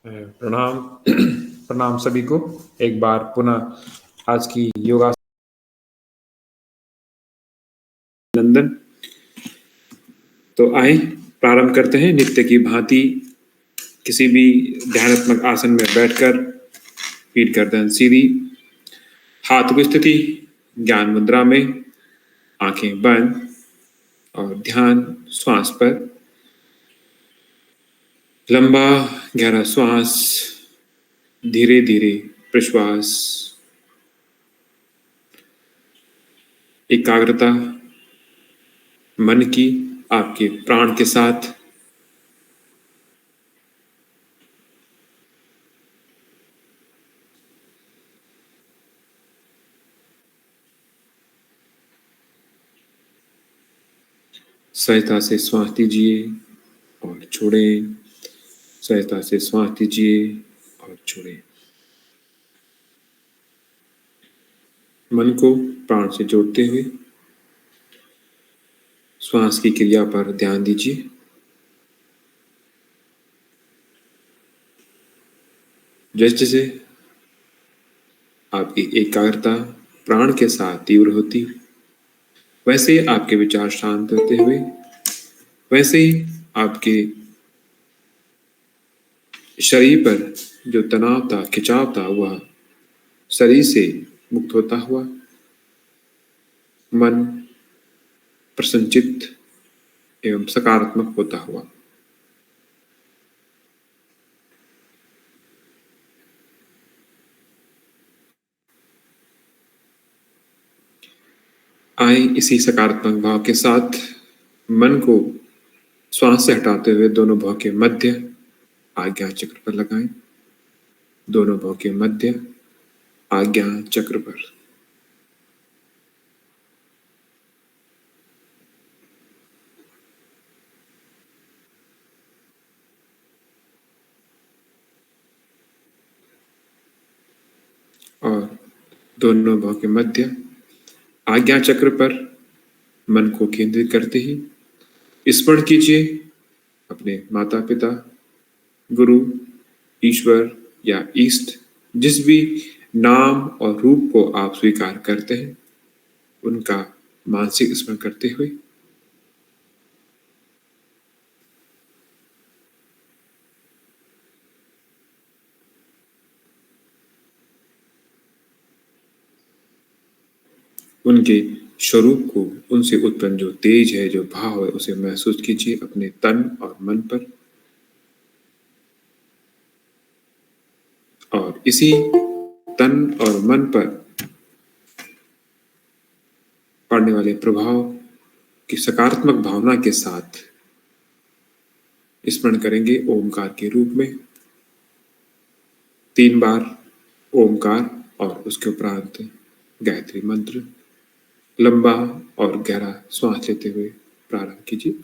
प्रणाम। प्रणाम सभी को। एक बार पुनः आज की योगा नंदन। तो आए प्रारंभ करते हैं नित्य की भांति किसी भी ध्यानात्मक आसन में बैठकर पीठ गर्दन सीधी, हाथ की स्थिति ज्ञान मुद्रा में, आंखें बंद और ध्यान श्वास पर। लंबा गहरा श्वास, धीरे धीरे प्रश्वास। एकाग्रता मन की आपके प्राण के साथ। सहजता से श्वास लीजिए और छोड़ें। सहजता से श्वास लीजिए और छोड़ें। मन को प्राण से जोड़ते हुए श्वास की क्रिया पर ध्यान दीजिए। जैसे जैसे आपकी एकाग्रता प्राण के साथ तीव्र होती, वैसे आपके विचार शांत होते हुए, वैसे ही आपके शरीर पर जो तनाव था, खिंचाव था, वह शरीर से मुक्त होता हुआ मन प्रसन्नचित्त एवं सकारात्मक होता हुआ। आए इसी सकारात्मक भाव के साथ मन को श्वास से हटाते हुए दोनों भाव के मध्य आज्ञा चक्र पर लगाएं। दोनों भाव के मध्य आज्ञा चक्र पर। और दोनों भाव के मध्य आज्ञा चक्र पर मन को केंद्रित करते ही स्मरण कीजिए अपने माता पिता, गुरु, ईश्वर या इष्ट, जिस भी नाम और रूप को आप स्वीकार करते हैं, उनका मानसिक स्मरण करते हुए उनके स्वरूप को, उनसे उत्पन्न जो तेज है, जो भाव है, उसे महसूस कीजिए अपने तन और मन पर। और इसी तन और मन पर पड़ने वाले प्रभाव की सकारात्मक भावना के साथ स्मरण करेंगे ओमकार के रूप में 3 बार ओमकार और उसके उपरांत गायत्री मंत्र। लंबा और गहरा श्वास लेते हुए प्रारंभ कीजिए।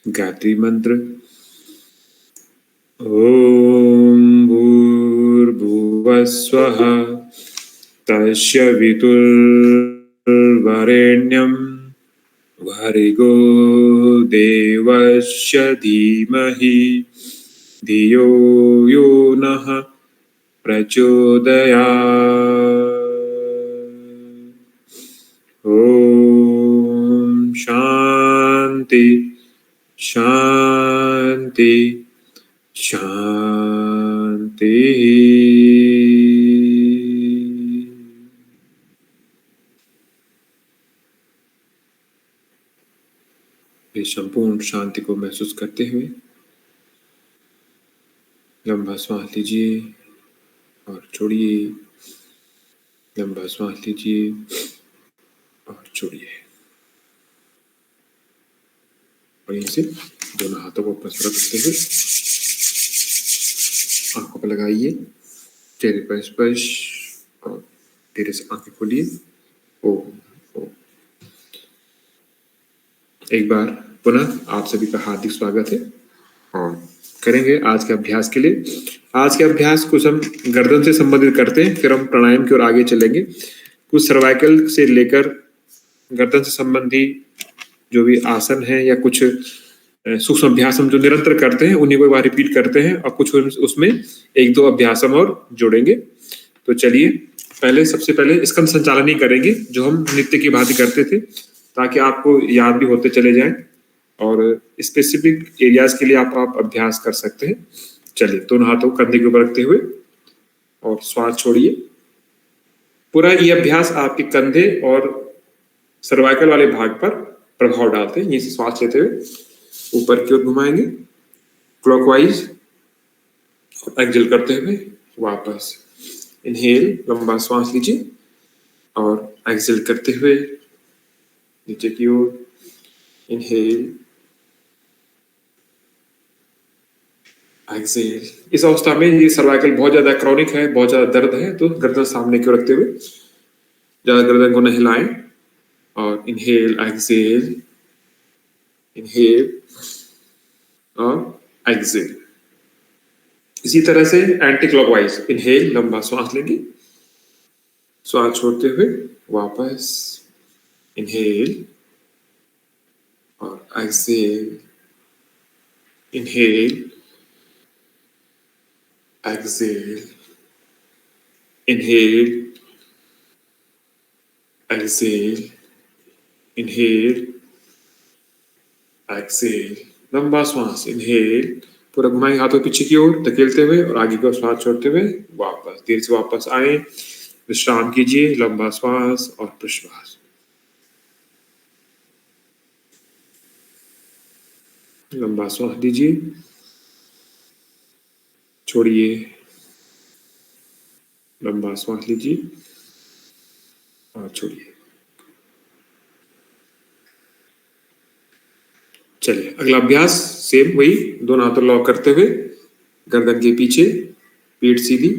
गायत्री मंत्र। ओम भूर्भुवः स्वः तस्य वितुर्वरेण्यं भर्गो देवस्य धीमहि धियो यो नः प्रचोदयात्। ॐ शान्ति शान्ति शान्ति। इस संपूर्ण शांति को महसूस करते हुए लंबा श्वास लीजिए और छोड़िए, लंबा श्वास लीजिए और छोड़िए। और यहीं से दोनों हाथों को ऊपर रखते हुए आंखों पर लगाइए, चेहरे पर स्पर्श और धीरे से आंखें खोलिए। ओम ओम। एक बार पुनः आप सभी का हार्दिक स्वागत है और करेंगे आज के अभ्यास के लिए। आज के अभ्यास कुछ हम गर्दन से संबंधित करते हैं, फिर हम प्राणायाम की ओर आगे चलेंगे। कुछ सर्वाइकल से लेकर गर्दन से संबंधी जो भी आसन है या कुछ सूक्ष्म अभ्यास हम जो निरंतर करते हैं उन्हीं को एक बार रिपीट करते हैं और कुछ उसमें एक दो अभ्यास हम और जोड़ेंगे। तो चलिए सबसे पहले स्कंद संचालन ही करेंगे जो हम नित्य की भांति करते थे, ताकि आपको याद भी होते चले जाएं और स्पेसिफिक एरियाज के लिए आप अभ्यास कर सकते हैं। चलिए दोनों हाथों को कंधे के ऊपर रखते हुए और श्वास छोड़िए। पूरा ये अभ्यास आपके कंधे और सर्वाइकल वाले भाग पर प्रभाव डालते हैं। यहीं से श्वास लेते हुए ऊपर की ओर घुमाएंगे क्लॉकवाइज और एक्सहेल करते हुए वापस। इनहेल, लंबा श्वास लीजिए और एक्सहेल करते हुए नीचे की ओर। Inhale, exhale. इस अवस्था में ये सर्वाइकल बहुत ज्यादा क्रॉनिक है, बहुत ज्यादा दर्द है, तो गर्दन सामने की ओर रखते हुए ज्यादा गर्दन को न हिलाएं और इनहेल, एक्सहेल, इनहेल और एक्सहेल। इसी तरह से एंटी क्लॉकवाइज। इनहेल, लंबा श्वास लेंगे, श्वास छोड़ते हुए वापस। इनहेल और exhale, inhale, exhale, inhale, exhale, inhale, exhale. लंबा श्वास। इनहेल, पूरा घुमाएंगे हाथों पीछे की ओर धकेलते हुए और आगे की ओर श्वास छोड़ते हुए वापस। धीरे से वापस आए, विश्राम कीजिए, लंबा श्वास और प्रश्वास। लंबा श्वास लीजिए, छोड़िए, लंबा श्वास लीजिए और छोड़िए। चलिए अगला अभ्यास सेम वही, दोनों हाथों लॉक करते हुए गर्दन के पीछे, पीठ सीधी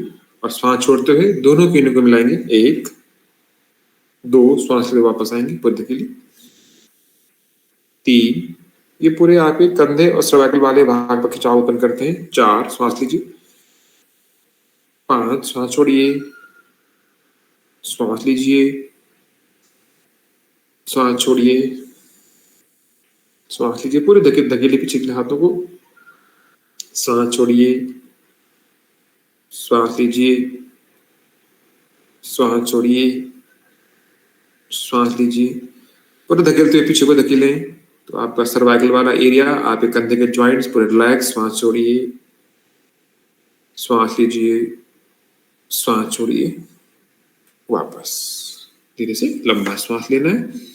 और श्वास छोड़ते हुए दोनों कीनों को मिलाएंगे। 1 2, श्वास ले वापस आएंगे बुद्ध के लिए। 3, ये पूरे आपके कंधे और सर्वाइकल वाले भाग पर खिंचाव उत्पन्न करते हैं। 4, श्वास लीजिए। 5, श्वास छोड़िए, श्वास लीजिए, श्वास छोड़िए, श्वास लीजिए, पूरे धकेले पीछे के हाथों को। श्वास छोड़िए, श्वास लीजिए, श्वास छोड़िए, श्वास लीजिए, पूरे धकेलते हुए पीछे को धकेलें तो आपका सर्वाइकल वाला एरिया, आपके कंधे के जॉइंट्स पूरे रिलैक्स। श्वास छोड़िए, श्वास लीजिए, श्वास छोड़िए, वापस। धीरे से लंबा श्वास लेना है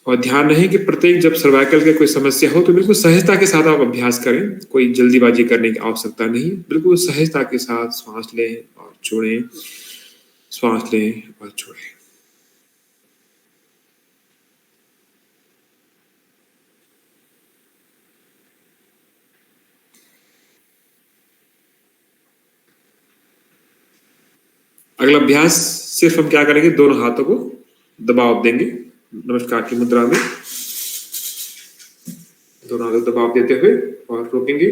और ध्यान रहे कि प्रत्येक जब सर्वाइकल की कोई समस्या हो तो बिल्कुल सहजता के साथ आप अभ्यास करें। कोई जल्दीबाजी करने की आवश्यकता नहीं, बिल्कुल सहजता के साथ श्वास लें और छोड़ें, श्वास लें और छोड़ें। अगला अभ्यास सिर्फ हम क्या करेंगे, दोनों हाथों को दबाव देंगे नमस्कार की मुद्रा में। दोनों हाथों को दबाव देते हुए और रोकेंगे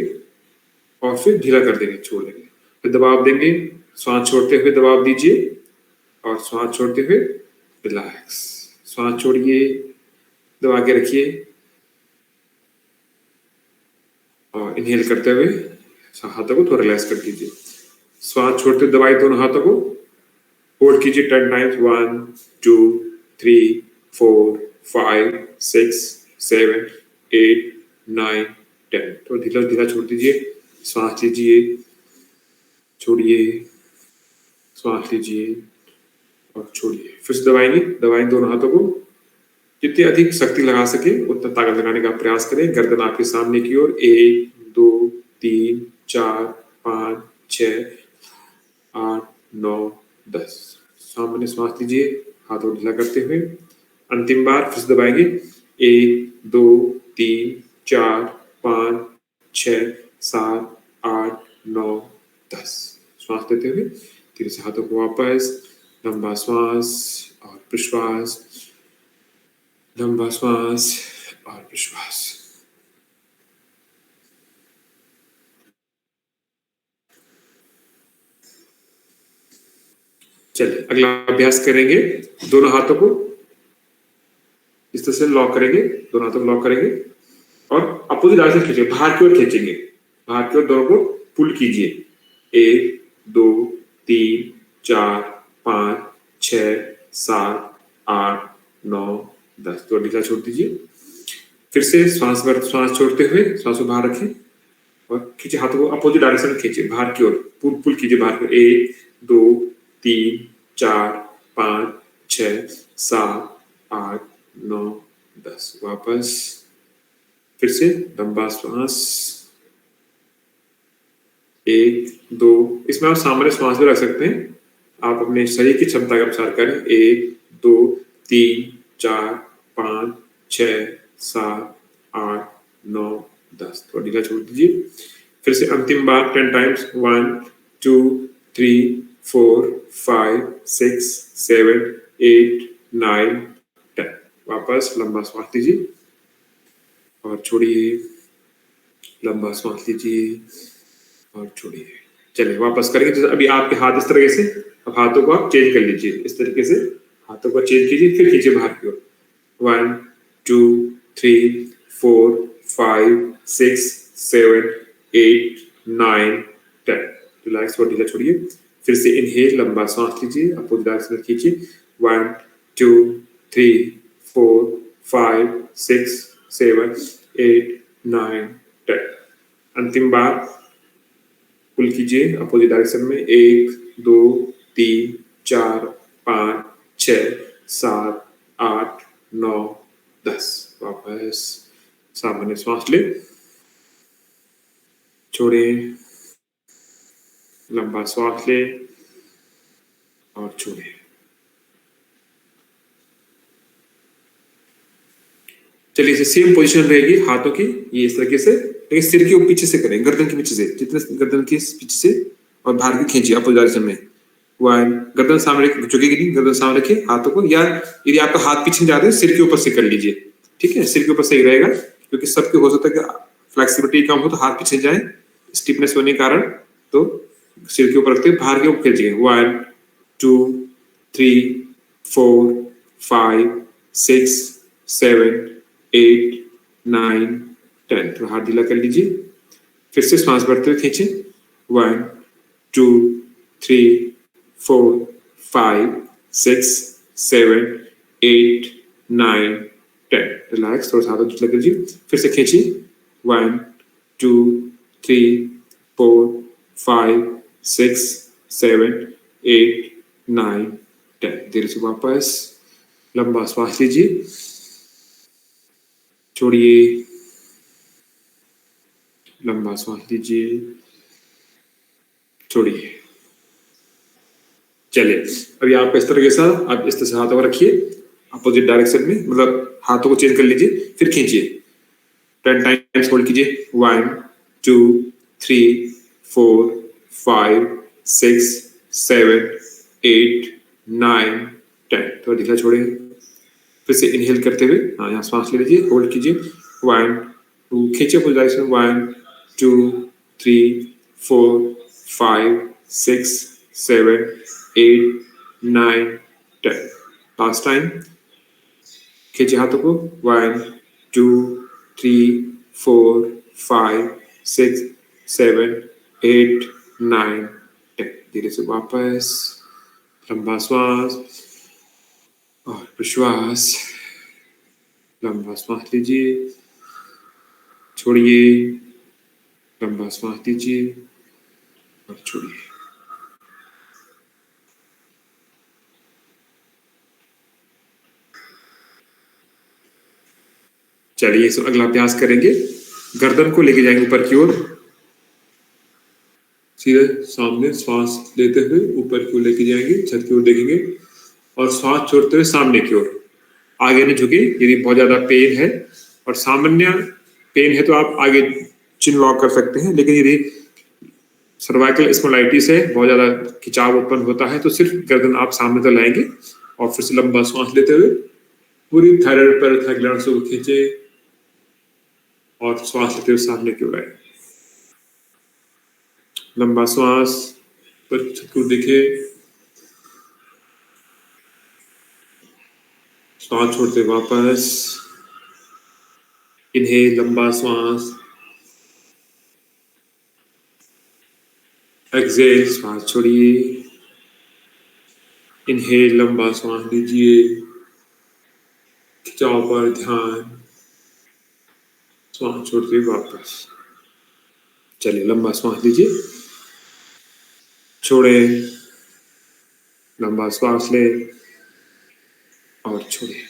और फिर ढीला कर देंगे, छोड़ देंगे, फिर दबाव देंगे, श्वास छोड़ते हुए दबाव दीजिए और श्वास छोड़ते हुए रिलैक्स। श्वास छोड़िए, दबा के रखिए और इनहेल करते हुए हाथों को थोड़ा रिलैक्स कर दीजिए। श्वास छोड़ते दबाइए दोनों हाथों को, होल्ड कीजिए 10 टाइम्स। 1 2 3 4 5 6 7 8 9 10। तो धीरे धीरे छोड़ दीजिए। श्वास लीजिए, छोड़िए, श्वास लीजिए और छोड़िए। फिर से दबाएंगे दोनों हाथों को। जितनी अधिक शक्ति लगा सके उतना ताकत लगाने का प्रयास करें। गर्दन आपके सामने की ओर। 1 2 3 4 5 6 8 9 10। सामान्य श्वास लीजिए, हाथों ढीला करते हुए। अंतिम बार फिर से दबाएंगे। 1 2 3 4 5 6 7 8 9 10। श्वास लेते हुए धीरे से हाथों को वापस। लंबा श्वास और प्रश्वास, लंबा श्वास और प्रश्वास। चलिए अगला अभ्यास करेंगे। दोनों हाथों को इस तरह से लॉक करेंगे, दोनों हाथों को लॉक करेंगे और अपोजिट डायरेक्शन खींचेंगे, बाहर की ओर खींचेंगे। बाहर की ओर दोनों को पुल कीजिए। 1 2 3 4 5 6 7 8 9 10। तो ढीला छोड़ दीजिए। फिर से श्वास छोड़ते हुए श्वास को बाहर रखें और खींचे, हाथों को अपोजिट डायरेक्शन में खींचे, बाहर की ओर पुल कीजिए बाहर की ओर। 1 2 3 4 5 6 7 8 9 10। वापस फिर से लंबा श्वास। 1 2। इसमें आप सामान्य श्वास भी रख सकते हैं, आप अपने शरीर की क्षमता के अनुसार करें। 1 2 3 4 5 6 7 8 9 10। थोड़ा ढीला छोड़ दीजिए। फिर से अंतिम बार 10 टाइम्स। 1 2 3 4 5 6 7 8 9 10। वापस लंबा श्वास लीजिए और छोड़िए, लंबा श्वास लीजिए और छोड़िए। चलिए वापस करेंगे। तो अभी आपके हाथ इस तरीके से, अब हाथों को आप चेंज कर लीजिए। इस तरीके से हाथों को चेंज कीजिए, फिर खींचिए बाहर की ओर। 1 2 3 4 5 6 7 8 9 10। रिलैक्स और ढीला छोड़िए। फिर से इनहेल, लंबा सांस लीजिए, अपोजिट डायरेक्शन में खींचिए। 1 2 3 4 5 6 7 8 9 10। अंतिम बार पुल कीजिए अपोजिट डायरेक्शन में। 1 2 3 4 5 6 7 8 9 10। वापस सामान्य श्वास ले, छोड़े, लंबा श्वास ले और छोड़े। चलिए इसे सेम पोजीशन रहेगी हाथों की, ये इस तरीके से, लेकिन सिर के पीछे से करें, गर्दन के पीछे से, जितने गर्दन के पीछे से और बाहर की खींचिए अपोजिट डायरेक्शन में। 1 गर्दन सामने झुकेगी नहीं, गर्दन सामने रखिए हाथों को, या यदि आपका हाथ पीछे जाते हैं सिर के ऊपर से कर लीजिए। ठीक है, सिर के ऊपर सही रहेगा, क्योंकि सबके हो सकता है कि फ्लेक्सिबिलिटी कम हो तो हाथ पीछे जाए स्टिफनेस होने के कारण। तो सिर के ऊपर रखते हैं, बाहर के ऊपर खींचिए। 1 2 3 4 5 6 7 8 9 10। तो हाथ ढीला कर लीजिए। फिर से श्वास भरते हुए खींचे। 1 2 3 4 5 6 7 8 9 10। रिलैक्स, थोड़ा सा हाथ ढीला कीजिए। फिर से खींचिए। 1 2 3 4 5 6 7 8 9 10। धीरे से वापस लंबा श्वास लीजिए, छोड़िए, लंबा श्वास लीजिए, छोड़िए। चलिए अभी आप इस तरह के साथ आप इस तरह से हाथों को रखिए अपोजिट डायरेक्शन में, मतलब हाथों को चेंज कर लीजिए, फिर खींचिए। 10 टाइम्स होल्ड कीजिए। 1 2 3 4 5 6 7 8 9 10। थोड़ा ढीला छोड़िए। फिर से इनहेल करते हुए यहाँ सांस ले लीजिए, होल्ड कीजिए। 1 2 खींचिए अपोजिट डायरेक्शन। 1 2 3 4 5 6 7, 8, 9, 10। Last time. खींचे हाथों को। 1, 2, 3, 4, 5, 6, 7, 8, 9, 10। धीरे से वापस। लंबा श्वास और विश्वास। लंबा श्वास लीजिए, छोड़िए, लंबा श्वास लीजिए और छोड़िए। चलिए अगला अभ्यास करेंगे। गर्दन को लेके जाएंगे ऊपर की ओर, सीधे सामने श्वास लेते हुए ऊपर की ओर लेके जाएंगे, छत की ओर देखेंगे और श्वास छोड़ते हुए सामने की ओर। आगे न झुके। यदि बहुत ज्यादा पेन है और सामान्य पेन है तो आप आगे चिन लॉक कर सकते हैं, लेकिन यदि सर्वाइकल स्पॉन्डिलाइटिस है, बहुत ज्यादा खिंचाव उत्पन्न होता है, तो सिर्फ गर्दन आप सामने तक लाएंगे और फिर से लंबा श्वास लेते हुए पूरी थायराइड पैराथाइरोइड ग्लैंड्स को खींचे और श्वास लेते हुए सामने की ओर आए। लंबा श्वास पर छत दिखे, श्वास छोड़ते वापस। इन्हेल, लंबा श्वास। एक्सेल, श्वास छोड़िए। इन्हेल, लंबा श्वास लीजिए, खिंचाव पर ध्यान, श्वास छोड़ते वापस। चलिए लंबा श्वास लीजिए, छोड़े, लंबा श्वास ले और छोड़े।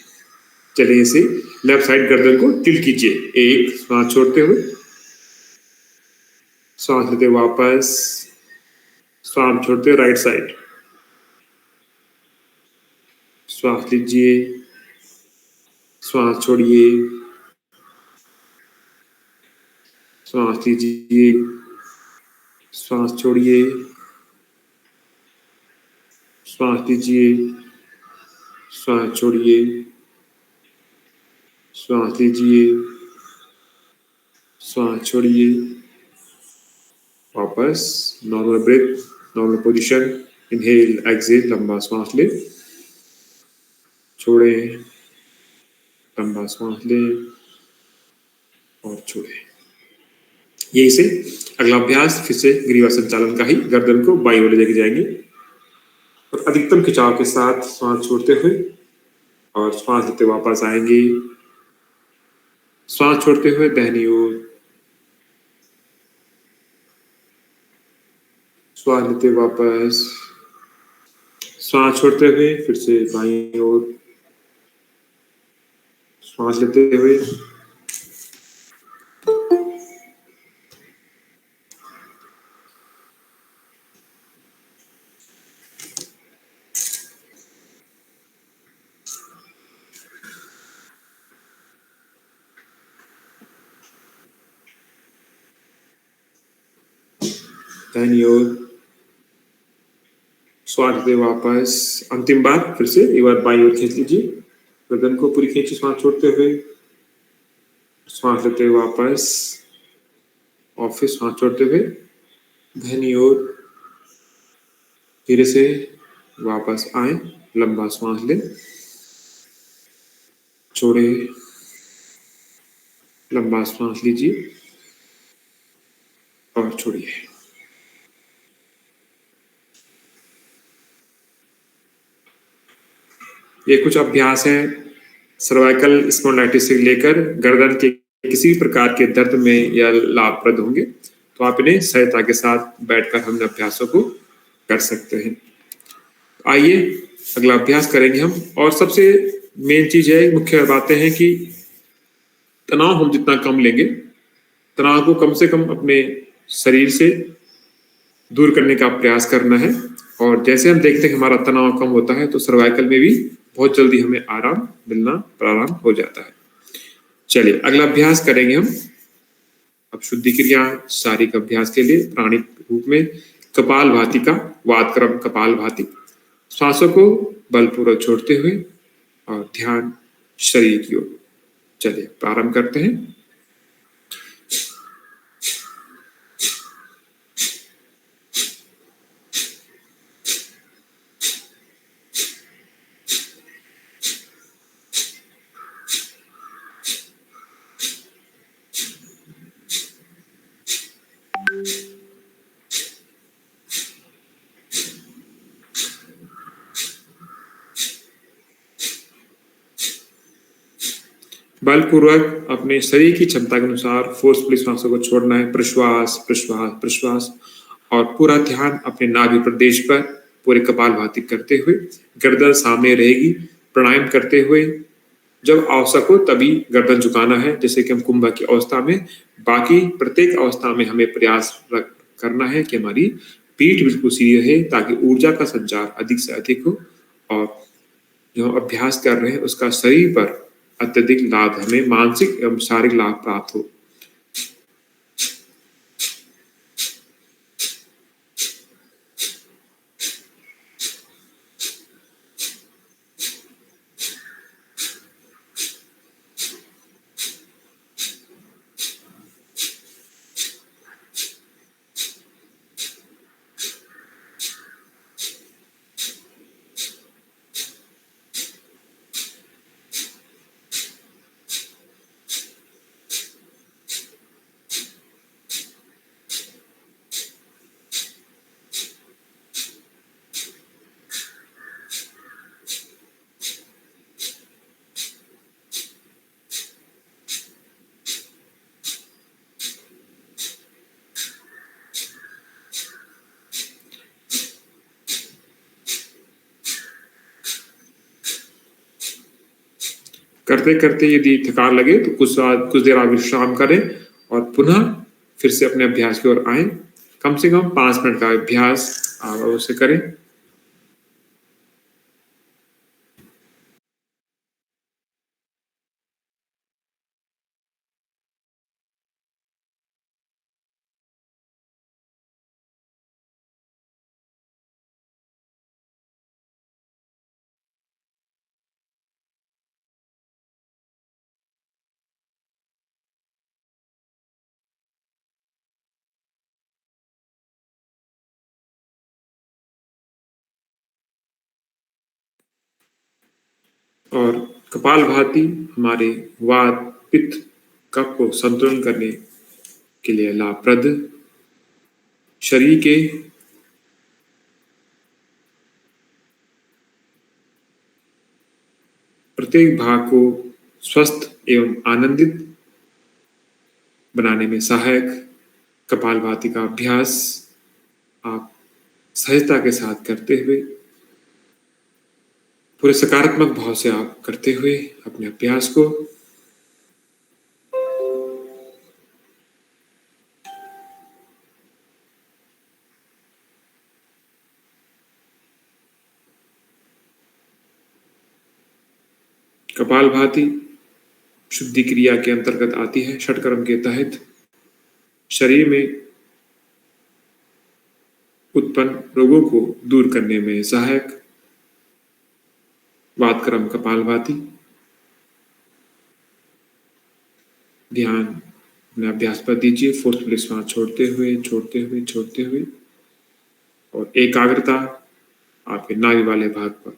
चलिए इसे लेफ्ट साइड गर्दन को टिल्ट कीजिए। एक, श्वास छोड़ते हुए, श्वास लेते वापस, श्वास छोड़ते राइट साइड, श्वास लीजिए, श्वास छोड़िए, श्वास लीजिए, श्वास छोड़िए, श्वास लीजिए, श्वास छोड़िए, श्वास लीजिए, श्वास छोड़िए। वापस normal breath, normal position. Inhale, exhale, लंबा श्वास ले, छोड़े, लंबा श्वास ले और छोड़े। यही से अगला अभ्यास फिर से ग्रीवा संचालन का ही, गर्दन को बाईं ओर लेके जाएंगे और अधिकतम खिंचाव के साथ श्वास छोड़ते हुए और श्वास लेते वापस आएंगे। श्वास छोड़ते हुए दाहिनी ओर, श्वास लेते वापस, श्वास छोड़ते हुए फिर से बाईं ओर, श्वास लेते हुए, दाहिनी ओर, श्वास लेते वापस। अंतिम बार फिर से एक बार बाईं ओर खींच लीजिए, गर्दन को पूरी खींची, श्वास छोड़ते हुए, श्वास लेते वापस और फिर श्वास छोड़ते हुए दाहिनी ओर धीरे से वापस आए। लंबा श्वास ले, छोड़े, लंबा श्वास लीजिए और छोड़िए। ये कुछ अभ्यास है सर्वाइकल स्पॉन्डिलाइटिस से लेकर गर्दन के किसी प्रकार के दर्द में या लाभप्रद होंगे, तो आप इन्हें सहजता के साथ बैठकर हम अभ्यासों को कर सकते हैं। आइए अगला अभ्यास करेंगे हम। और सबसे मेन चीज है, मुख्य बातें हैं कि तनाव हम जितना कम लेंगे, तनाव को कम से कम अपने शरीर से दूर करने का प्रयास करना है। और जैसे हम देखते हैं हमारा तनाव कम होता है तो सर्वाइकल में भी बहुत जल्दी हमें आराम मिलना प्रारंभ हो जाता है। चलिए अगला अभ्यास करेंगे हम। अब शुद्धि क्रिया शारीरिक अभ्यास के लिए प्राणिक रूप में कपालभाति का वातक्रम कपालभाति। श्वासों को बलपूर्वक छोड़ते हुए और ध्यान शरीर की ओर। चलिए प्रारंभ करते हैं। बलपूर्वक अपने शरीर की क्षमता के अनुसार फोर्सफुली श्वासों को छोड़ना है। प्रश्वास प्रश्वास प्रश्वास, और पूरा ध्यान अपने नाभि प्रदेश पर पूरे कपालभाति करते हुए। गर्दन सामने रहेगी। प्राणायाम करते हुए जब आवश्यक हो तभी गर्दन झुकाना है, जैसे कि हम कुंभ की अवस्था में। बाकी प्रत्येक अवस्था में हमें प्रयास करना है कि हमारी पीठ बिल्कुल सीधी रहे, ताकि ऊर्जा का संचार अधिक से अधिक हो, और जो हम अभ्यास कर रहे हैं उसका शरीर पर अत्यधिक लाभ, हमें मानसिक एवं शारीरिक लाभ प्राप्त हो। करते करते यदि थकान लगे तो कुछ देर आप विश्राम करें, और पुनः फिर से अपने अभ्यास की ओर आए। कम से कम 5 मिनट का अभ्यास आप अवश्य करें। और कपालभाति हमारे वात पित्त कफ को संतुलन करने के लिए लाभप्रद। शरीर के प्रत्येक भाग को स्वस्थ एवं आनंदित बनाने में सहायक कपालभाति का अभ्यास आप सहजता के साथ करते हुए, पूरे सकारात्मक भाव से आप करते हुए अपने अभ्यास को कपालभाति शुद्धि क्रिया के अंतर्गत आती है। षटकर्म के तहत शरीर में उत्पन्न रोगों को दूर करने में सहायक वातक्रम कपालभाति। ध्यान अपने अभ्यास पर दीजिए, फोर्सफुली श्वास छोड़ते हुए छोड़ते हुए छोड़ते हुए, और एकाग्रता आपके नाभि वाले भाग पर।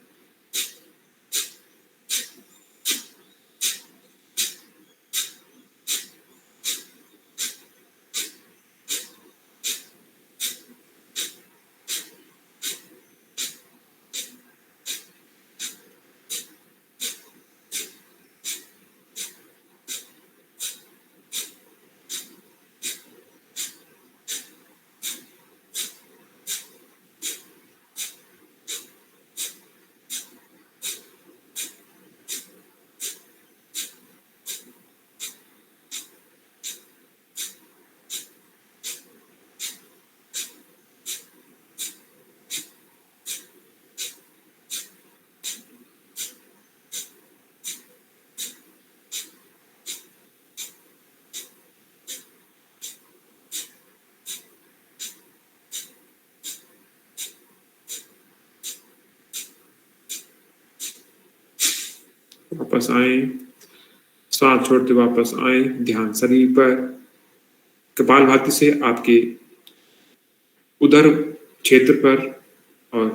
वापस आए, सांस छोड़ते वापस आए, ध्यान शरीर पर। कपालभाति से आपके उदर क्षेत्र पर और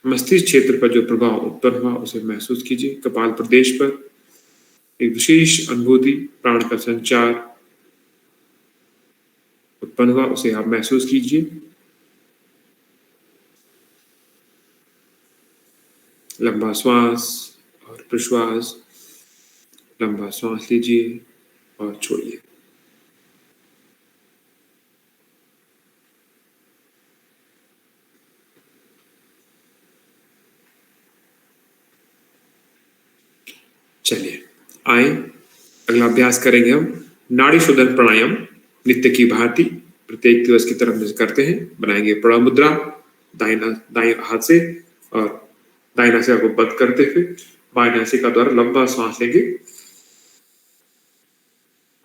मस्तिष्क क्षेत्र पर जो प्रभाव उत्पन्न हुआ उसे महसूस कीजिए। कपाल प्रदेश पर एक विशेष अनुभूति, प्राण का संचार उत्पन्न हुआ, उसे आप महसूस कीजिए। लंबा श्वास और प्रश्वास, लंबा सांस लीजिए और छोड़िए। चलिए, आए अगला अभ्यास करेंगे हम नाड़ी शोधन प्राणायाम। नित्य की भांति प्रत्येक दिवस की तरफ से करते हैं। बनाएंगे प्रणव मुद्रा दाएं हाथ से और दाएं नासिका को बंद करते हुए बाएं नासिका द्वारा लंबा सांस लेंगे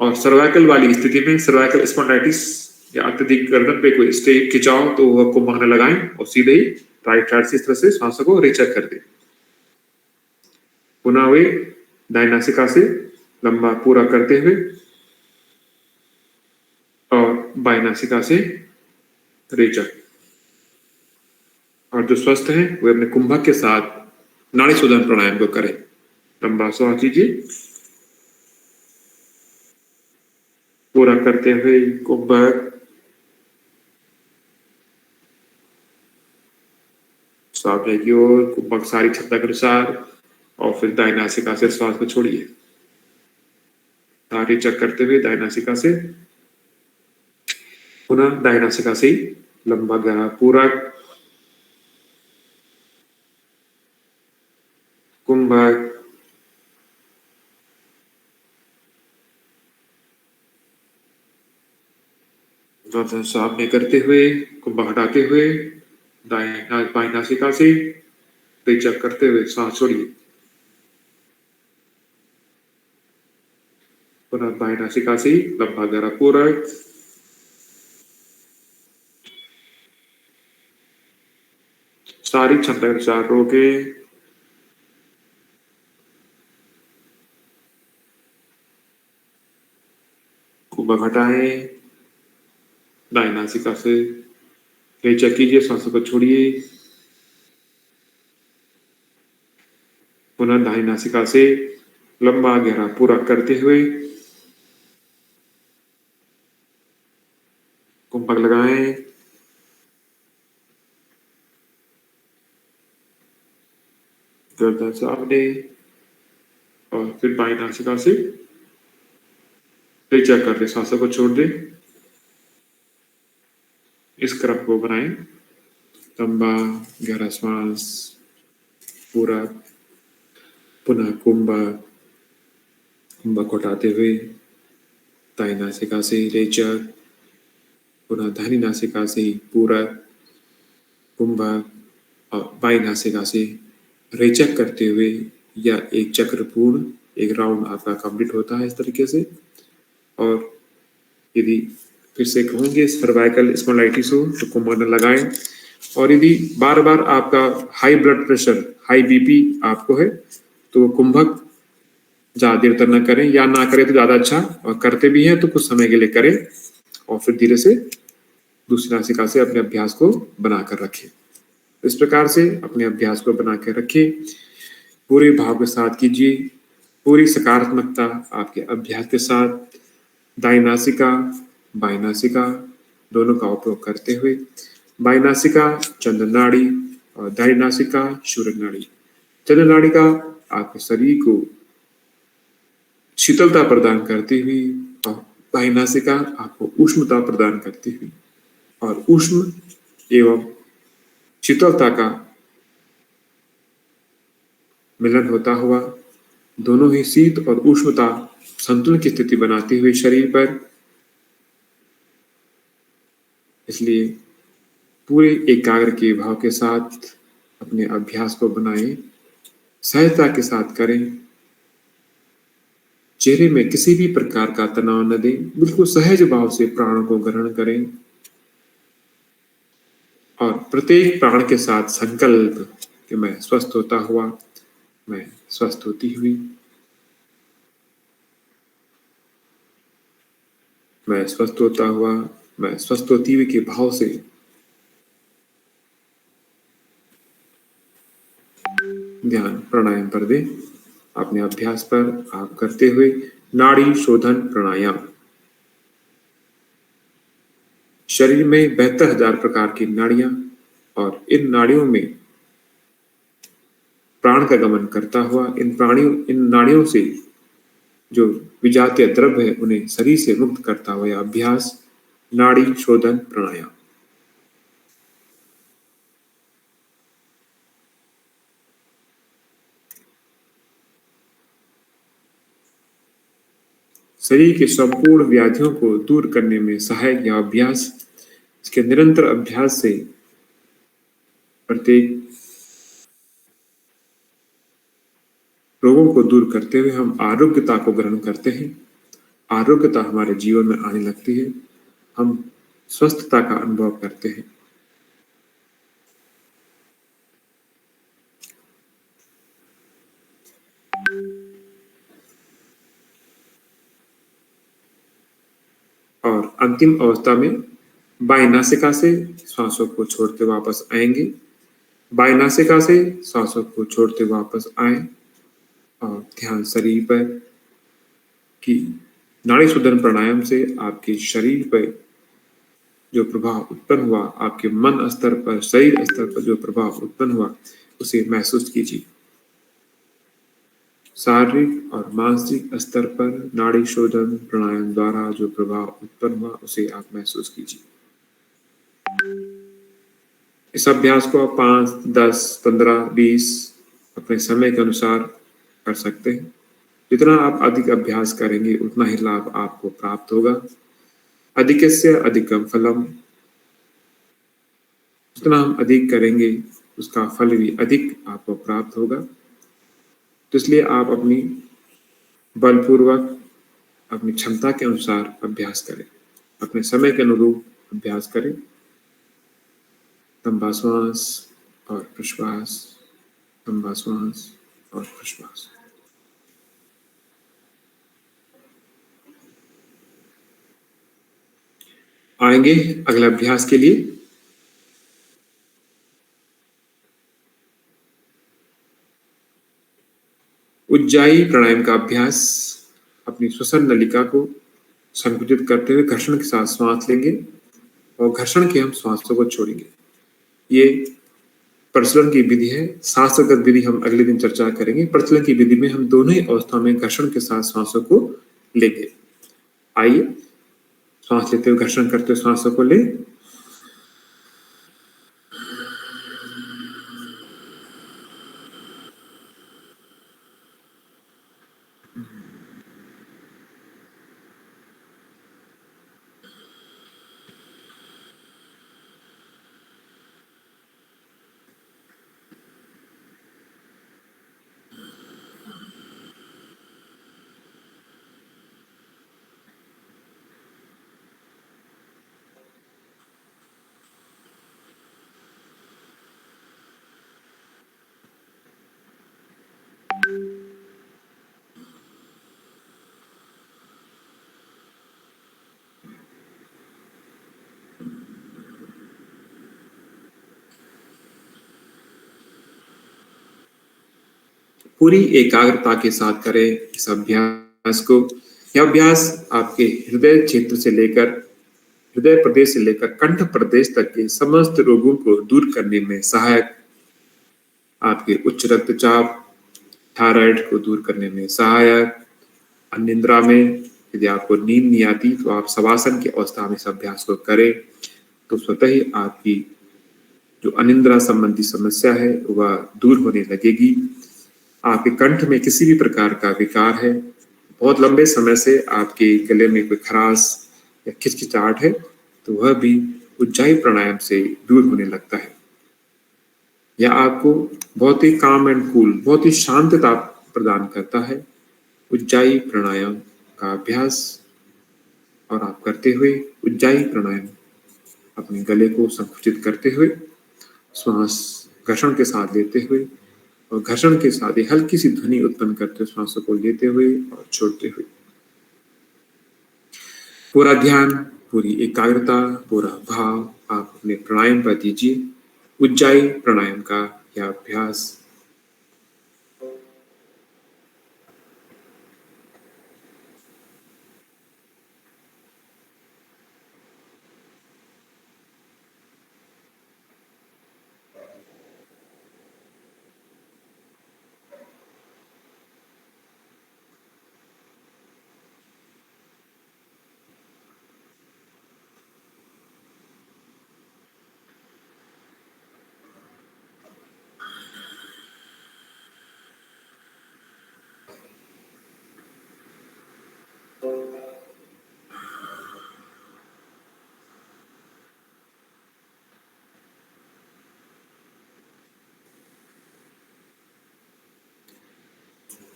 और सर्वाइकल वाली स्थिति में सर्वाइकल स्पॉन्डिलाइटिस या अत्यधिक गर्दन पे कोई स्ट्रेन खिंचाव तो वह कुंभक न लगाएं और सीधे ही राइट साइड से इस तरह से सांसों को रिचेक कर दें। पुनः वे दाएं नासिका से लंबा पूरा करते हुए और बाएं नासिका से रिचेक। और जो स्वस्थ हैं वे अपने कुंभक के साथ नाड़ी शोधन प्राणायाम को करें। लंबा सांस लीजिए, पूरा करते हुए कुंभक सामने की ओर कुंभक सारी क्षमता के अनुसार और फिर दाएं नासिका से श्वास को छोड़िए। सारी चेक करते हुए दाएं नासिका से पुनः दाएं नासिका से लंबा गहरा पूरा कुंभक गर्दन सामने करते हुए कुंभक हटाते हुए बाएं नासिका से रिचेक करते हुए सांस छोड़िए। पुनः बाएं नासिका से लंबा गहरा पूरा सारी क्षमता के अनुसार रोके कुंभक हटाएं। दाएं नासिका से रिचेक कीजिए, सांसों को छोड़िए। पुनः दाएं नासिका से लंबा गहरा पूरा करते हुए कुंभक लगाएं। गर्दन सामने और फिर बाएं नासिका से रिचेक कर दे, सांसों को छोड़ दे। इस क्रम को बनाएं। लंबा गहरा श्वास पूरा, पुनः कुंभक उठाते हुए दाएं नासिका से रिचेक, पुनः दाहिनी नासिका से पूरा कुंभक और बाएं नासिका से रिचेक करते हुए या एक चक्र पूर्ण एक राउंड आपका कंप्लीट होता है इस तरीके से। और यदि फिर से कहूँगे सर्वाइकल स्पॉन्डिलाइटिस हो तो कुंभक न लगाएं। और यदि बार बार आपका high blood pressure high BP आपको है तो कुंभक ज़्यादा देर तक न करें, या ना करें तो ज़्यादा अच्छा, और करते भी हैं तो कुछ समय के लिए करें और फिर धीरे से दूसरी नासिका से अपने अभ्यास को बनाकर रखें। इस प्रकार से अपने अभ्यास को बना कर रखें। पूरे भाव के साथ कीजिए, पूरी सकारात्मकता आपके अभ्यास के साथ दाएं नासिका बाएं नासिका दोनों का उपयोग करते हुए बाएं नासिका चंद्र नाड़ी और दाएं नासिका सूर्य नाड़ी। चंद्र नाड़ी का आपके शरीर को शीतलता प्रदान करती हुई और बाएं नासिका आपको उष्णता प्रदान करती हुई, और उष्ण एवं शीतलता का मिलन होता हुआ दोनों ही शीत और उष्णता संतुलन की स्थिति बनाती हुई शरीर पर। इसलिए पूरे एकाग्र के भाव के साथ अपने अभ्यास को बनाएं, सहजता के साथ करें। चेहरे में किसी भी प्रकार का तनाव न दें, बिल्कुल सहज भाव से प्राणों को ग्रहण करें और प्रत्येक प्राण के साथ संकल्प कि मैं स्वस्थ होता हुआ, मैं स्वस्थ होती हुई, मैं स्वस्थ होता हुआ, मैं स्वस्थ होती हुई के भाव से ध्यान प्राणायाम पर दें। अपने अभ्यास पर आप करते हुए नाड़ी शोधन प्राणायाम। शरीर में 72,000 प्रकार की नाड़ियां और इन नाड़ियों में प्राण का गमन करता हुआ इन नाड़ियों से जो विजातीय द्रव्य है उन्हें शरीर से मुक्त करता हुआ यह अभ्यास नाड़ी शोधन प्राणायाम। शरीर के संपूर्ण व्याधियों को दूर करने में सहायक यह अभ्यास, इसके निरंतर अभ्यास से प्रत्येक रोगों को दूर करते हुए हम आरोग्यता को ग्रहण करते हैं। आरोग्यता हमारे जीवन में आने लगती है, हम स्वस्थता का अनुभव करते हैं। और अंतिम अवस्था में बाएं नासिका से श्वासों को छोड़ते वापस आएंगे, बाएं नासिका से श्वासों को छोड़ते वापस आए और ध्यान शरीर पर कि नाड़ी शोधन प्राणायाम से आपके शरीर पर जो प्रभाव उत्पन्न हुआ, आपके मन स्तर पर, शरीर स्तर पर जो प्रभाव उत्पन्न हुआ उसे महसूस कीजिए। शारीरिक और मानसिक स्तर पर नाड़ी शोधन प्राणायाम द्वारा जो प्रभाव उत्पन्न हुआ उसे आप महसूस कीजिए। इस अभ्यास को आप 5, 10, 15, 20 अपने समय के अनुसार कर सकते हैं। जितना आप अधिक अभ्यास करेंगे उतना ही लाभ आपको प्राप्त होगा। अधिकस्य अधिकम फलम, जितना हम अधिक करेंगे उसका फल भी अधिक आपको प्राप्त होगा। तो इसलिए आप अपनी बलपूर्वक अपनी क्षमता के अनुसार अभ्यास करें, अपने समय के अनुरूप अभ्यास करें। लंबा श्वास और प्रश्वास, लंबा श्वास और प्रश्वास। आएंगे अगले अभ्यास के लिए। उज्जाई प्राणायाम का अभ्यास। अपनी श्वसन नलिका को संकुचित करते हुए घर्षण के साथ श्वास लेंगे और घर्षण के हम श्वासों को छोड़ेंगे। ये प्रचलन की विधि है, शास्त्रगत विधि हम अगले दिन चर्चा करेंगे। प्रचलन की विधि में हम दोनों ही अवस्थाओं में घर्षण के साथ श्वासों को लेंगे। आइए श्वास लेते हुए घर्षण करते हुए श्वासों को ले, पूरी एकाग्रता के साथ करें इस अभ्यास को। यह अभ्यास आपके हृदय क्षेत्र से लेकर, हृदय प्रदेश से लेकर कंठ प्रदेश तक के समस्त रोगों को दूर करने में सहायक, आपके उच्च रक्तचाप, थायराइड को दूर करने में सहायक, अनिद्रा में यदि आपको नींद नहीं आती तो आप शवासन की अवस्था में इस अभ्यास को करें तो स्वतः ही आपकी जो अनिद्रा संबंधी समस्या है वह दूर होने लगेगी। आपके कंठ में किसी भी प्रकार का विकार है, बहुत लंबे समय से आपके गले में कोई खराश या खिचखिचाहट है, तो वह भी उज्जाई प्राणायाम से दूर होने लगता है। यह आपको बहुत ही काम एंड कूल, बहुत ही शांतता प्रदान करता है। उज्जाई प्राणायाम का अभ्यास और आप करते हुए उज्जाई प्राणायाम अपने गले को संकुचित करते हुए श्वास घर्षण के साथ लेते हुए और घर्षण के साथ ही हल्की सी ध्वनि उत्पन्न करते हुए श्वासों को लेते हुए और छोड़ते हुए पूरा ध्यान, पूरी एकाग्रता, पूरा भाव आप अपने प्राणायाम पर दीजिए। उज्जाई प्राणायाम का यह अभ्यास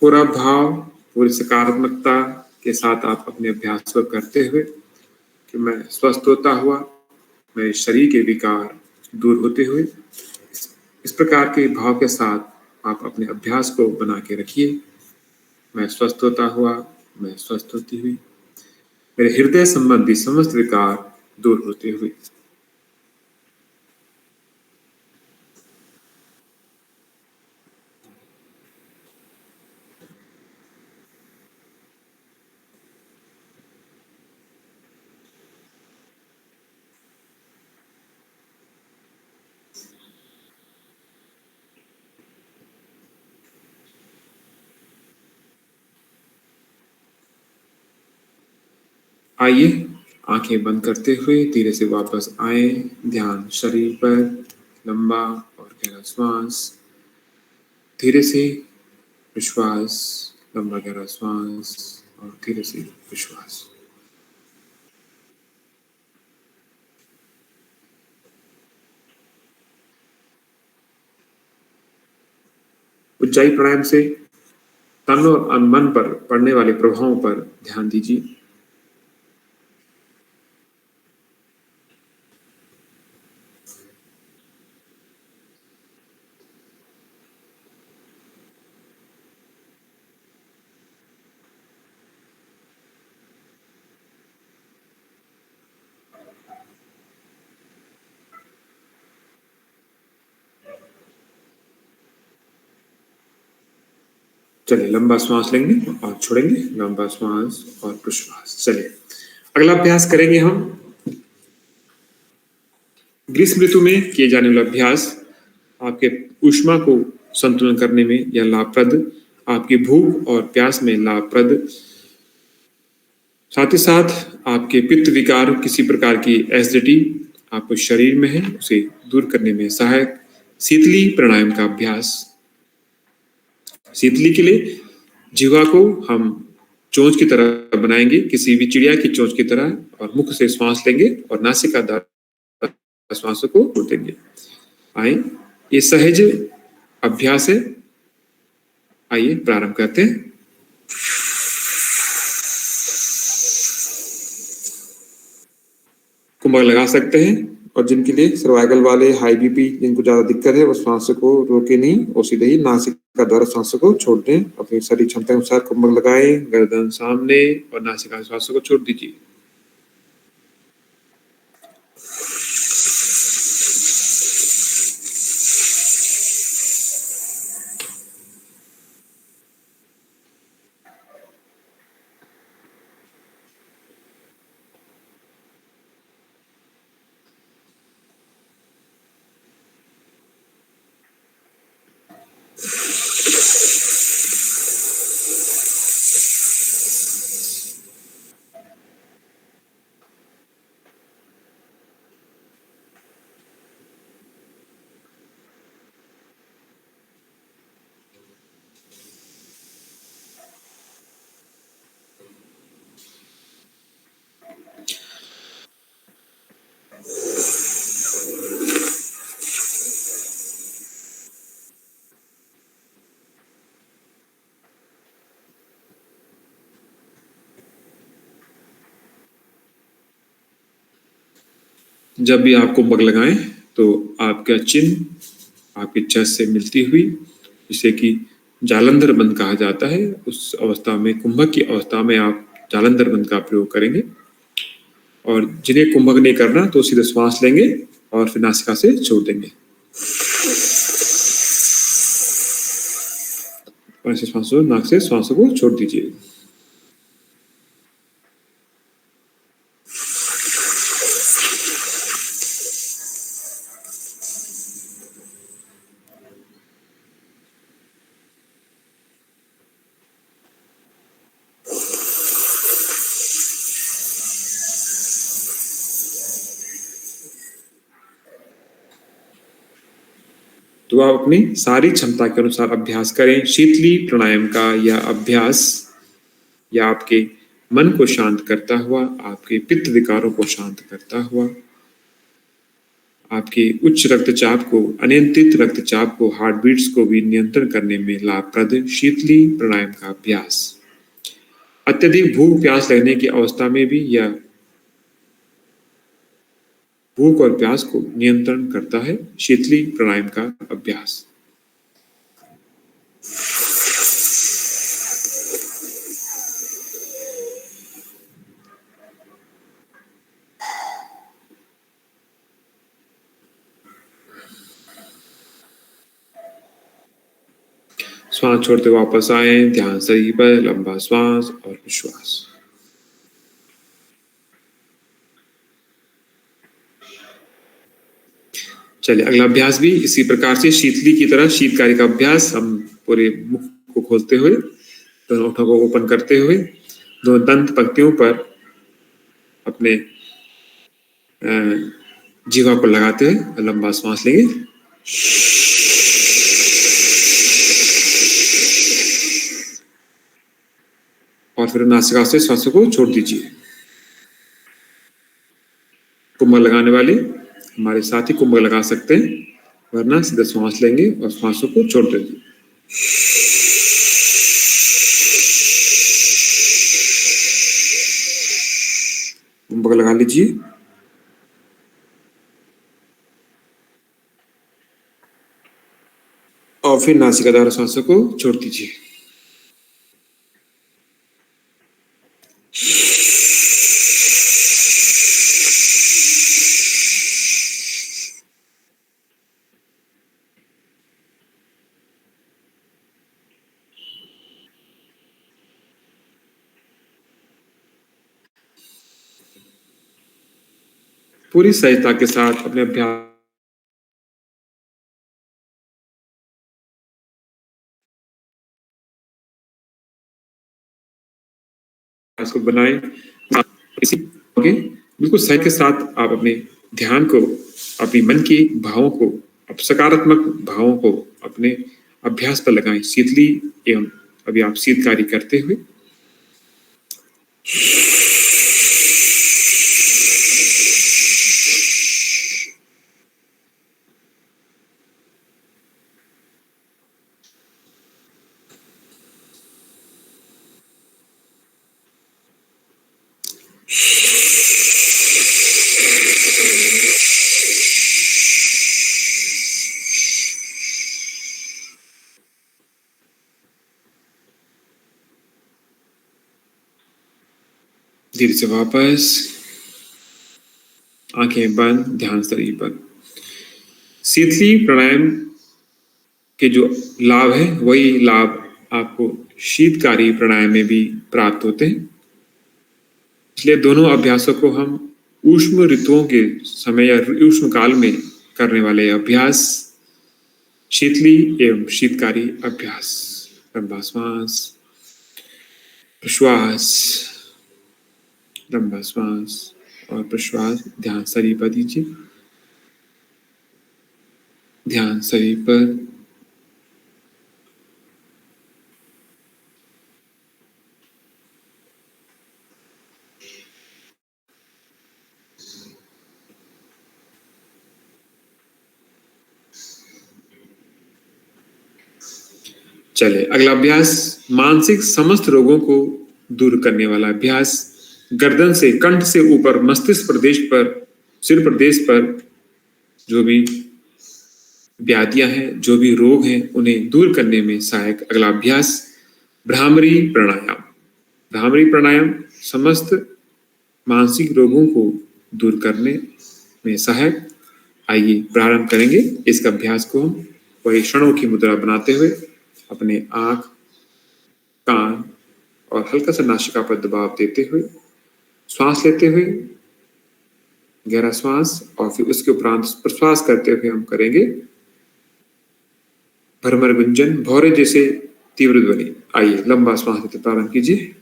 पूरा भाव, पूरी सकारात्मकता के साथ आप अपने अभ्यास को करते हुए कि मैं स्वस्थ होता हुआ, मेरे शरीर के विकार दूर होते हुए, इस प्रकार के भाव के साथ आप अपने अभ्यास को बना के रखिए। मैं स्वस्थ होता हुआ, मैं स्वस्थ होती हुई, मेरे हृदय संबंधी समस्त विकार दूर होते हुए। आइए आंखें बंद करते हुए धीरे से वापस आए। ध्यान शरीर पर, लंबा और गहरा श्वास, धीरे से विश्वास, लंबा गहरा श्वास और धीरे से विश्वास। उज्जाई प्राणायाम से तन और मन पर पड़ने वाले प्रभावों पर ध्यान दीजिए। चलिए लंबा श्वास लेंगे और छोड़ेंगे, लंबा श्वास और प्रश्वास। चलिए अगला अभ्यास करेंगे हम ग्रीष्म ऋतु में किए जाने वाला अभ्यास। आपके ऊष्मा को संतुलन करने में यह लाभप्रद, आपकी भूख और प्यास में लाभप्रद, साथ ही साथ आपके पित्त विकार, किसी प्रकार की एसिडिटी आपको शरीर में है उसे दूर करने में सहायक शीतली प्राणायाम का अभ्यास। शीतली के लिए जीवा को हम चोंच की तरह बनाएंगे, किसी भी चिड़िया की चोंच की तरह, और मुख से श्वास लेंगे और नासिका द्वारा श्वासों को छोड़ देंगे। आए, ये सहज अभ्यास है। आइए प्रारंभ करते हैं। कुंभक लगा सकते हैं, और जिनके लिए सर्वाइकल वाले, हाई बीपी, जिनको ज्यादा दिक्कत है, वो श्वास को रोके नहीं और सीधे ही नासिका द्वारा श्वास को छोड़ दें। अपनी शरीर क्षमता अनुसार कुंभक लगाएं, गर्दन सामने और नासिका श्वास को छोड़ दीजिए। जब भी आप कुंभक लगाएं तो आपका चिन्ह आपकी चेस्ट से मिलती हुई, जिसे कि जालंधर बंद कहा जाता है, उस अवस्था में, कुंभक की अवस्था में आप जालंधर बंद का प्रयोग करेंगे। और जिन्हें कुंभक नहीं करना तो सीधे श्वास लेंगे और फिर नासिका से छोड़ देंगे। और ऐसे श्वास नाक से श्वासों को छोड़ दीजिए। तो आप अपनी सारी क्षमता के अनुसार अभ्यास करें शीतली प्राणायाम का। यह अभ्यास या आपके मन को शांत करता हुआ, आपके पित्त विकारों को शांत करता हुआ आपके उच्च रक्तचाप को, अनियंत्रित रक्तचाप को, हार्ट बीट्स को भी नियंत्रण करने में लाभप्रद शीतली प्राणायाम का अभ्यास। अत्यधिक भूख प्यास लगने की अवस्था में भी यह भूख और प्यास को नियंत्रण करता है। शीतली प्राणायाम का अभ्यास। श्वास छोड़ते वापस आए, ध्यान शरीर पर, लंबा श्वास और विश्वास। चलिए अगला अभ्यास भी इसी प्रकार से शीतली की तरह शीतकारी का अभ्यास। हम पूरे मुख को खोलते हुए, दोनों ओठों को ओपन करते हुए, दोनों दंत पंक्तियों पर अपने जीवा को लगाते हुए लंबा श्वास लेंगे। और फिर नासिका से श्वासों को छोड़ दीजिए। कुंभक लगाने वाले हमारे साथ ही कुंभक लगा सकते हैं, वरना सीधा श्वास लेंगे और श्वासों को छोड़ दीजिए। कुंभक लगा लीजिए। और फिर नासिका द्वारा श्वासों को छोड़ दीजिए। पूरी सहजता के साथ अपने अभ्यास को बनाएं। इसी बिल्कुल सही के साथ आप अपने ध्यान को, अपनी मन के भावों को, सकारात्मक भावों को अपने अभ्यास पर लगाएं। शीतली एवं अभी आप शीतकारी करते हुए धीरे से वापस आंखें बंद, ध्यान शरीर पर। शीतली प्राणायाम के जो लाभ है वही लाभ आपको शीतकारी प्राणायाम में भी प्राप्त होते हैं। इसलिए दोनों अभ्यासों को हम ऊष्म ऋतुओं के समय या ऊष्म काल में करने वाले अभ्यास शीतली एवं शीतकारी अभ्यास। लंबा श्वास, प्रश्वास, लंबा श्वास और प्रश्वास। ध्यान शरीर पर दीजिए। ध्यान शरीर पर। चले अगला अभ्यास मानसिक समस्त रोगों को दूर करने वाला अभ्यास। गर्दन से, कंठ से ऊपर मस्तिष्क प्रदेश पर, सिर प्रदेश पर जो भी व्याधियां हैं, जो भी रोग हैं, उन्हें दूर करने में सहायक अगला अभ्यास भ्रामरी प्राणायाम। भ्रामरी प्राणायाम समस्त मानसिक रोगों को दूर करने में सहायक। आइए प्रारंभ करेंगे इस अभ्यास को हम वही क्षणों की मुद्रा बनाते हुए अपने आंख, कान और हल्का सा नासिका पर दबाव देते हुए श्वास लेते हुए गहरा श्वास और फिर उसके उपरांत प्रश्वास करते हुए हम करेंगे भ्रमर गुंजन, भौरे जैसे तीव्र ध्वनि। आइए लंबा श्वास लेते प्रारंभ कीजिए।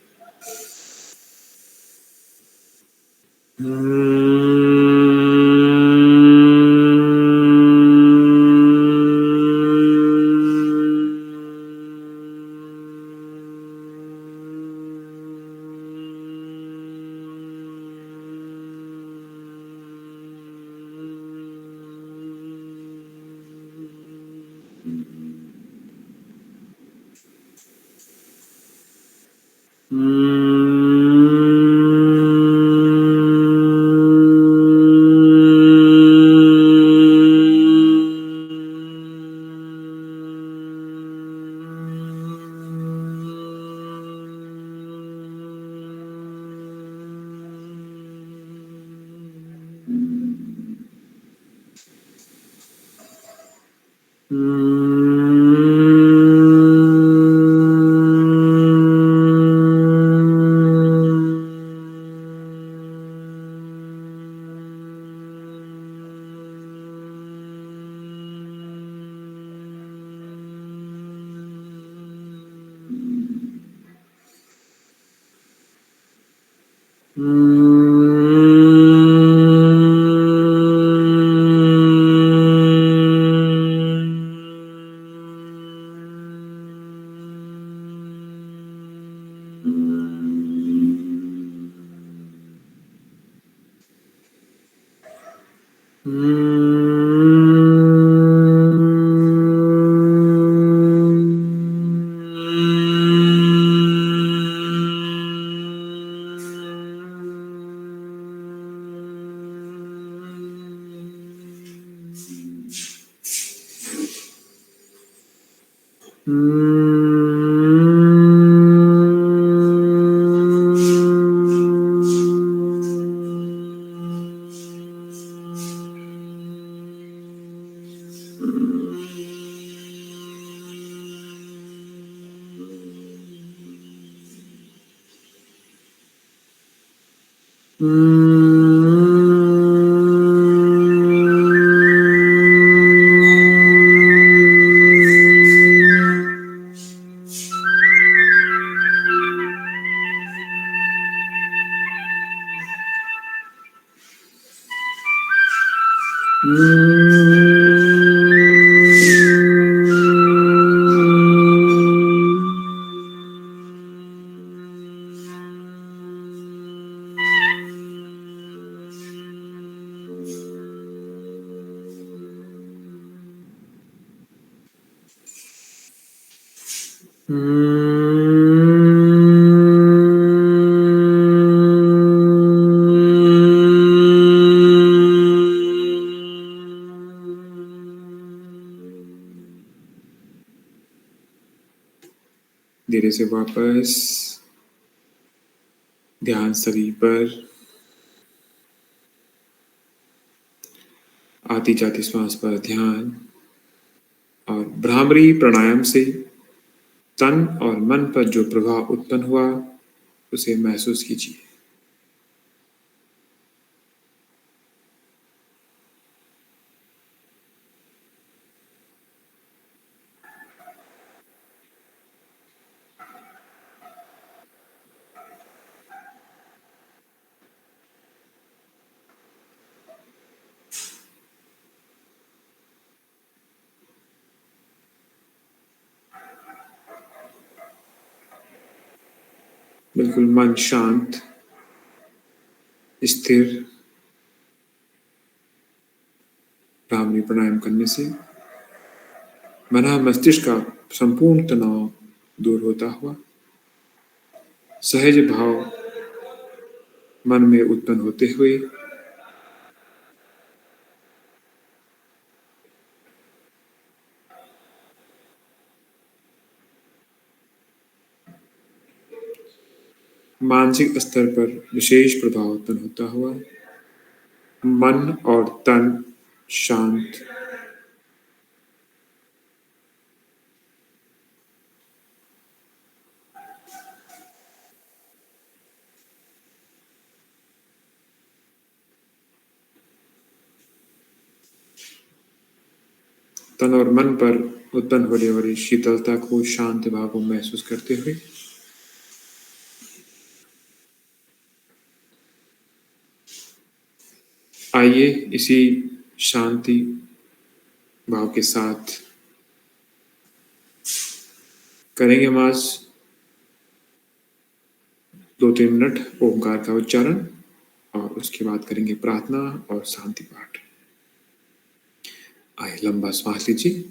धीरे से वापस ध्यान शरीर पर, आती जाती श्वास पर ध्यान, और भ्रामरी प्राणायाम से तन और मन पर जो प्रभाव उत्पन्न हुआ उसे महसूस कीजिए। बिल्कुल मन शांत, स्थिर, भ्रामरी प्राणायाम करने से मन मस्तिष्क का संपूर्ण तनाव दूर होता हुआ सहज भाव मन में उत्पन्न होते हुए मानसिक स्तर पर विशेष प्रभाव उत्पन्न होता हुआ मन और तन शांत, तन और मन पर उत्पन्न होने वाली शीतलता को, शांत भाव को महसूस करते हुए आइए इसी शांति भाव के साथ करेंगे हम आज 2-3 मिनट ओंकार का उच्चारण, और उसके बाद करेंगे प्रार्थना और शांति पाठ। आइए लंबा श्वास लीजिए।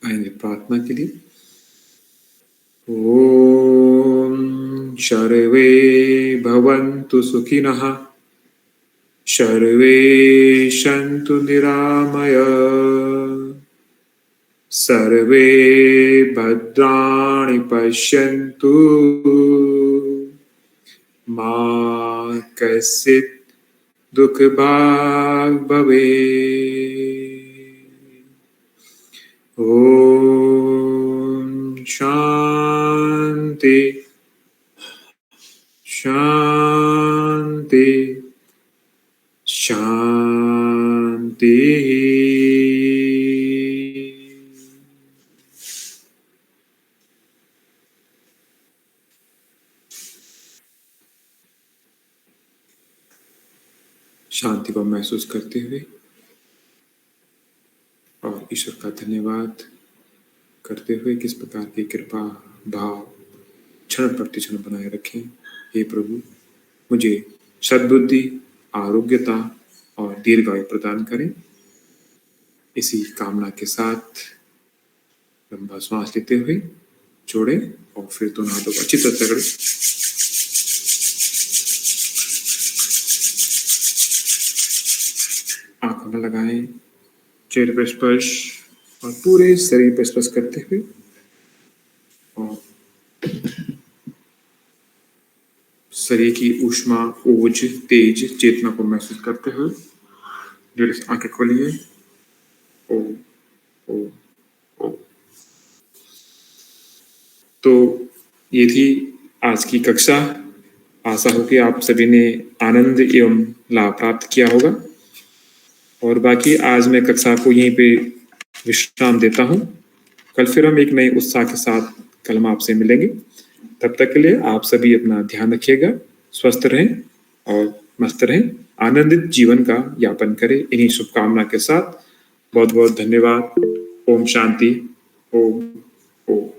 आएंगे प्रार्थना के लिए। ओम सर्वे भवन्तु सुखिनः, सर्वे सन्तु निरामय, सर्वे भद्राणि पश्यन्तु, मा कश्चित् दुःखभाग् भवेत्। ओम शांति शांति शांति। शांति को महसूस करते हुए और ईश्वर का धन्यवाद करते हुए किस प्रकार की कृपा भाव क्षण प्रतिक्षण बनाए रखें। हे प्रभु, मुझे सद्बुद्धि, आरोग्यता और दीर्घायु प्रदान करें। इसी कामना के साथ लंबा श्वास लेते हुए छोड़ें और फिर दोनों हाथों को अच्छी तरह पकड़ें। आंखों में लगाएं, चेहरे पर स्पर्श और पूरे शरीर पर स्पर्श करते हुए और शरीर की ऊष्मा, ओज, तेज, चेतना को महसूस करते हुए धीरे से आंखें खोलिए। ओम ओम ओम। तो ये थी आज की कक्षा। आशा हो कि आप सभी ने आनंद एवं लाभ प्राप्त किया होगा। और बाकी आज मैं कक्षा को यहीं पे विश्राम देता हूँ। कल फिर हम एक नए उत्साह के साथ कल हम आपसे मिलेंगे। तब तक के लिए आप सभी अपना ध्यान रखिएगा, स्वस्थ रहें। और मस्त रहें, आनंदित जीवन का यापन करें। इन्हीं शुभकामना के साथ बहुत बहुत धन्यवाद। ओम शांति। ओम ओम।